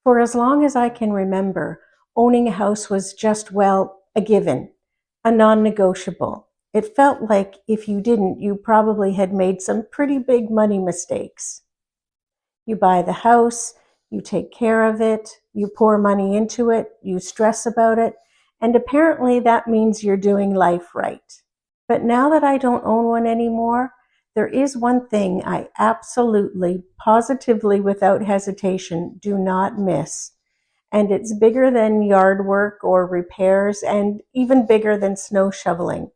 For as long as I can remember, owning a house was just, well, a given, a non-negotiable. It felt like if you didn't, you probably had made some pretty big money mistakes. You buy the house, you take care of it, you pour money into it, you stress about it, and apparently that means you're doing life right. But now that I don't own one anymore, there is one thing I absolutely, positively, without hesitation, do not miss. And it's bigger than yard work or repairs, and even bigger than snow shoveling.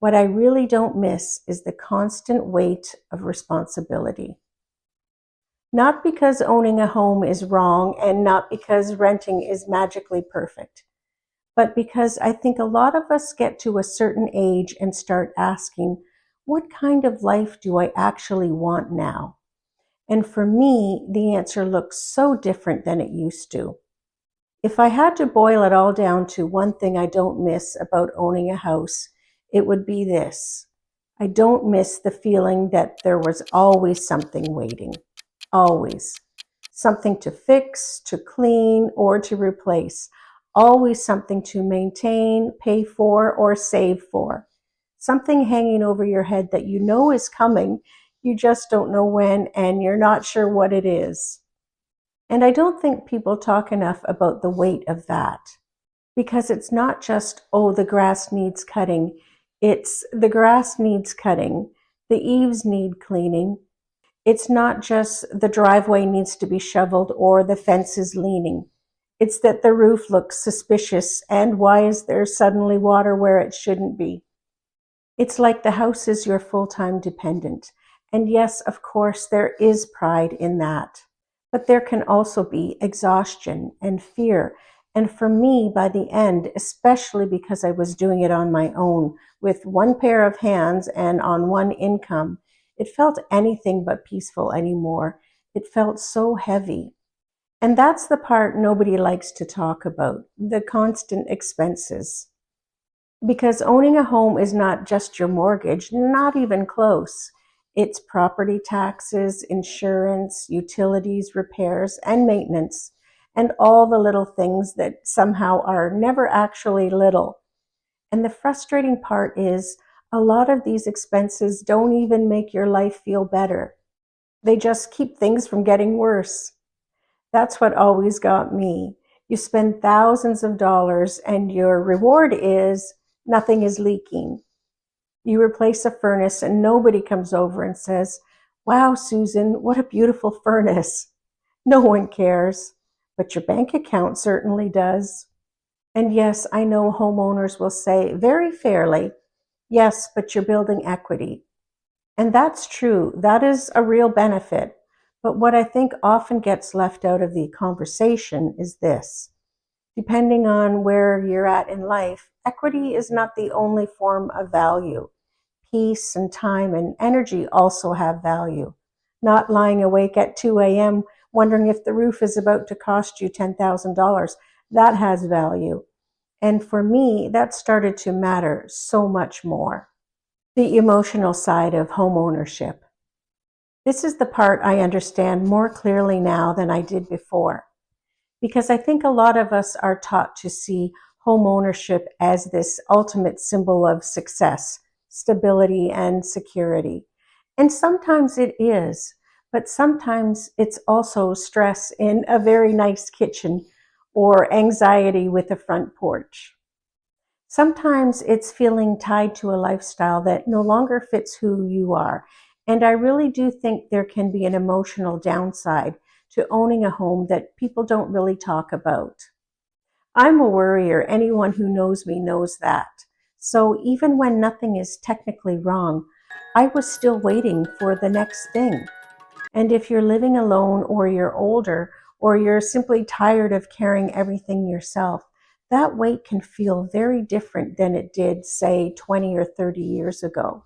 What I really don't miss is the constant weight of responsibility. Not because owning a home is wrong and not because renting is magically perfect, but because I think a lot of us get to a certain age and start asking, what kind of life do I actually want now? And for me, the answer looks so different than it used to. If I had to boil it all down to one thing I don't miss about owning a house, it would be this. I don't miss the feeling that there was always something waiting. Always. Something to fix, to clean, or to replace. Always something to maintain, pay for, or save for. Something hanging over your head that you know is coming, you just don't know when, and you're not sure what it is. And I don't think people talk enough about the weight of that. Because it's not just, oh, the grass needs cutting. It's the grass needs cutting. The eaves need cleaning. It's not just the driveway needs to be shoveled or the fence is leaning. It's that the roof looks suspicious and why is there suddenly water where it shouldn't be? It's like the house is your full-time dependent. And yes, of course, there is pride in that. But there can also be exhaustion and fear. And for me, by the end, especially because I was doing it on my own with one pair of hands and on one income, it felt anything but peaceful anymore. It felt so heavy. And that's the part nobody likes to talk about, the constant expenses. Because owning a home is not just your mortgage, not even close. It's property taxes, insurance, utilities, repairs, and maintenance, and all the little things that somehow are never actually little. And the frustrating part is, a lot of these expenses don't even make your life feel better. They just keep things from getting worse. That's what always got me. You spend thousands of dollars and your reward is nothing is leaking. You replace a furnace and nobody comes over and says, wow, Susan, what a beautiful furnace. No one cares, but your bank account certainly does. And yes, I know homeowners will say very fairly, yes, but you're building equity. And that's true. That is a real benefit. But what I think often gets left out of the conversation is this. Depending on where you're at in life, equity is not the only form of value. Peace and time and energy also have value. Not lying awake at 2 a.m. wondering if the roof is about to cost you $10,000. That has value. And for me, that started to matter so much more. The emotional side of homeownership. This is the part I understand more clearly now than I did before. Because I think a lot of us are taught to see homeownership as this ultimate symbol of success, stability, and security. And sometimes it is, but sometimes it's also stress in a very nice kitchen or anxiety with a front porch. Sometimes it's feeling tied to a lifestyle that no longer fits who you are. And I really do think there can be an emotional downside to owning a home that people don't really talk about. I'm a worrier. Anyone who knows me knows that. So even when nothing is technically wrong, I was still waiting for the next thing. And if you're living alone or you're older or you're simply tired of carrying everything yourself, that weight can feel very different than it did, say, 20 or 30 years ago.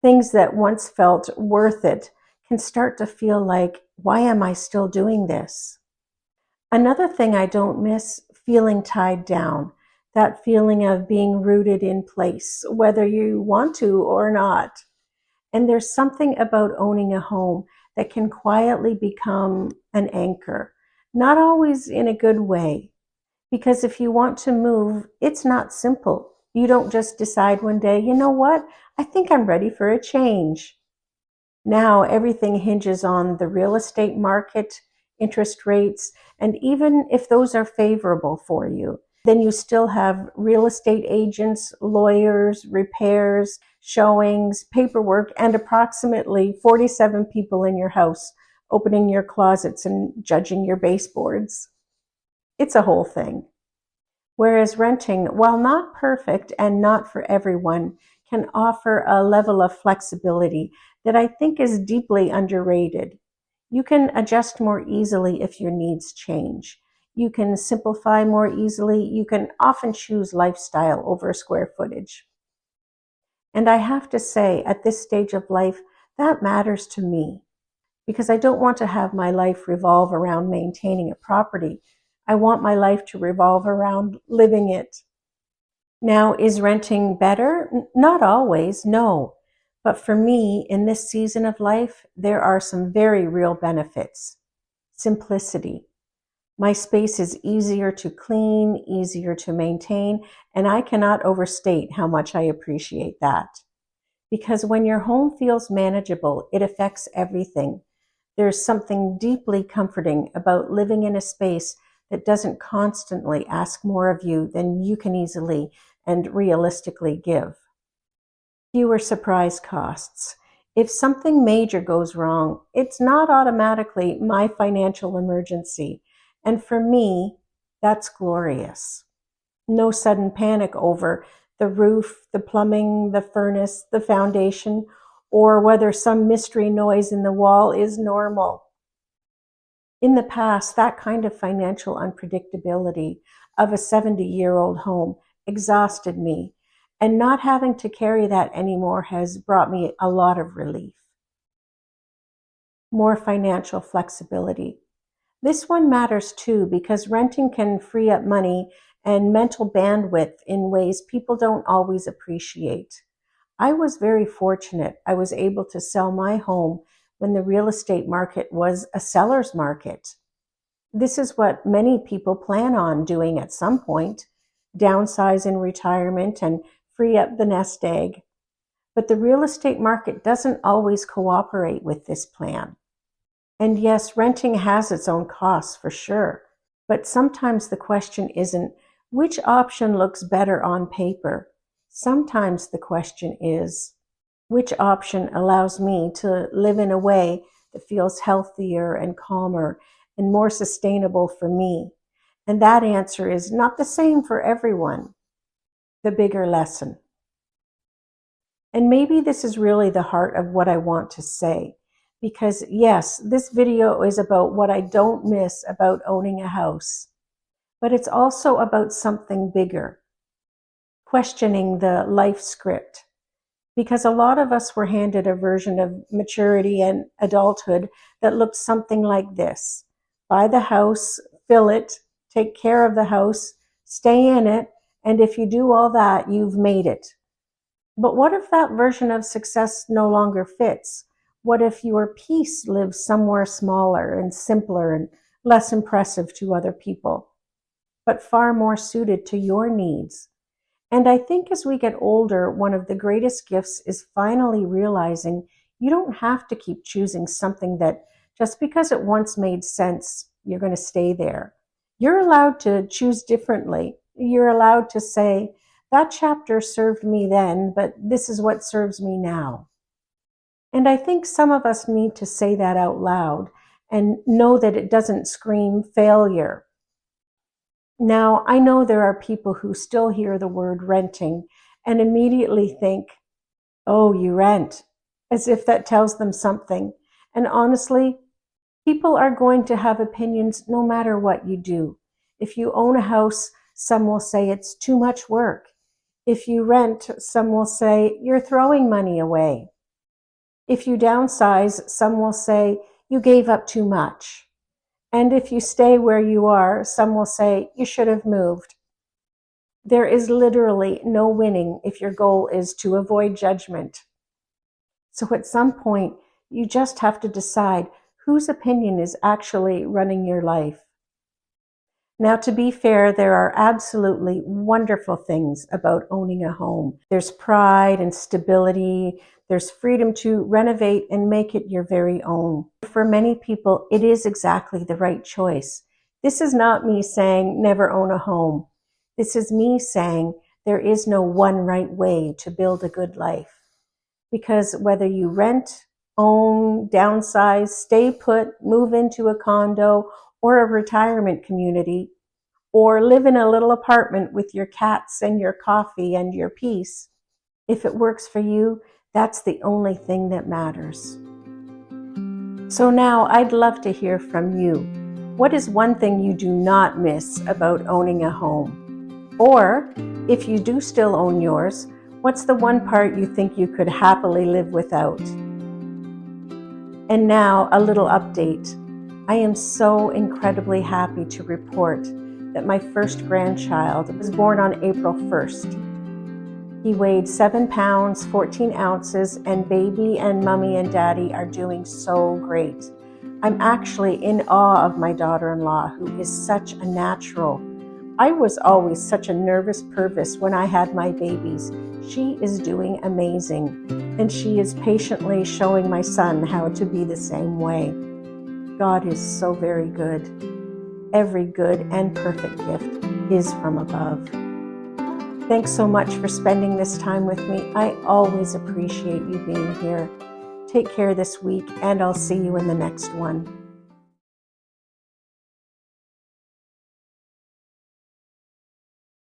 Things that once felt worth it can start to feel like, why am I still doing this? Another thing I don't miss, feeling tied down, that feeling of being rooted in place, whether you want to or not. And there's something about owning a home that can quietly become an anchor, Not always in a good way, because if you want to move, it's not simple. You don't just decide one day, you know what, I think I'm ready for a change. Now everything hinges on the real estate market, interest rates, and even if those are favorable for you, then you still have real estate agents, lawyers, repairs, showings, paperwork, and approximately 47 people in your house opening your closets and judging your baseboards. It's a whole thing. Whereas renting, while not perfect and not for everyone, can offer a level of flexibility that I think is deeply underrated. You can adjust more easily if your needs change. You can simplify more easily. You can often choose lifestyle over square footage. And I have to say, at this stage of life, that matters to me because I don't want to have my life revolve around maintaining a property. I want my life to revolve around living it. Now, is renting better? Not always, no. But for me, in this season of life, there are some very real benefits. Simplicity. My space is easier to clean, easier to maintain, and I cannot overstate how much I appreciate that. Because when your home feels manageable, it affects everything. There's something deeply comforting about living in a space that doesn't constantly ask more of you than you can easily and realistically give. Fewer surprise costs. If something major goes wrong, it's not automatically my financial emergency. And for me, that's glorious. No sudden panic over the roof, the plumbing, the furnace, the foundation, or whether some mystery noise in the wall is normal. In the past, that kind of financial unpredictability of a 70-year-old home exhausted me, and not having to carry that anymore has brought me a lot of relief. More financial flexibility. This one matters too because renting can free up money and mental bandwidth in ways people don't always appreciate. I was very fortunate. I was able to sell my home when the real estate market was a seller's market. This is what many people plan on doing at some point, downsize in retirement and free up the nest egg. But the real estate market doesn't always cooperate with this plan. And yes, renting has its own costs for sure. But sometimes the question isn't which option looks better on paper. Sometimes the question is which option allows me to live in a way that feels healthier and calmer and more sustainable for me. And that answer is not the same for everyone. The bigger lesson. And maybe this is really the heart of what I want to say. Because yes, this video is about what I don't miss about owning a house. But it's also about something bigger. Questioning the life script. Because a lot of us were handed a version of maturity and adulthood that looked something like this. Buy the house, fill it, take care of the house, stay in it, and if you do all that, you've made it. But what if that version of success no longer fits? What if your peace lives somewhere smaller and simpler and less impressive to other people, but far more suited to your needs? And I think as we get older, one of the greatest gifts is finally realizing you don't have to keep choosing something that just because it once made sense, you're going to stay there. You're allowed to choose differently. You're allowed to say, that chapter served me then, but this is what serves me now. And I think some of us need to say that out loud and know that it doesn't scream failure. Now, I know there are people who still hear the word renting and immediately think, oh, you rent, as if that tells them something. And honestly, people are going to have opinions no matter what you do. If you own a house, some will say it's too much work. If you rent, some will say you're throwing money away. If you downsize, some will say you gave up too much. And if you stay where you are, some will say you should have moved. There is literally no winning if your goal is to avoid judgment. So at some point, you just have to decide whose opinion is actually running your life. Now, to be fair, there are absolutely wonderful things about owning a home. There's pride and stability. There's freedom to renovate and make it your very own. For many people, it is exactly the right choice. This is not me saying never own a home. This is me saying there is no one right way to build a good life. Because whether you rent, own, downsize, stay put, move into a condo or a retirement community, or live in a little apartment with your cats and your coffee and your peace, if it works for you, that's the only thing that matters. So now I'd love to hear from you. What is one thing you do not miss about owning a home? Or if you do still own yours, what's the one part you think you could happily live without? And now a little update. I am so incredibly happy to report that my first grandchild was born on April 1st. He weighed 7 pounds, 14 ounces, and baby and mommy and daddy are doing so great. I'm actually in awe of my daughter-in-law, who is such a natural. I was always such a nervous pervis when I had my babies. She is doing amazing, and she is patiently showing my son how to be the same way. God is so very good. Every good and perfect gift is from above. Thanks so much for spending this time with me. I always appreciate you being here. Take care this week, and I'll see you in the next one.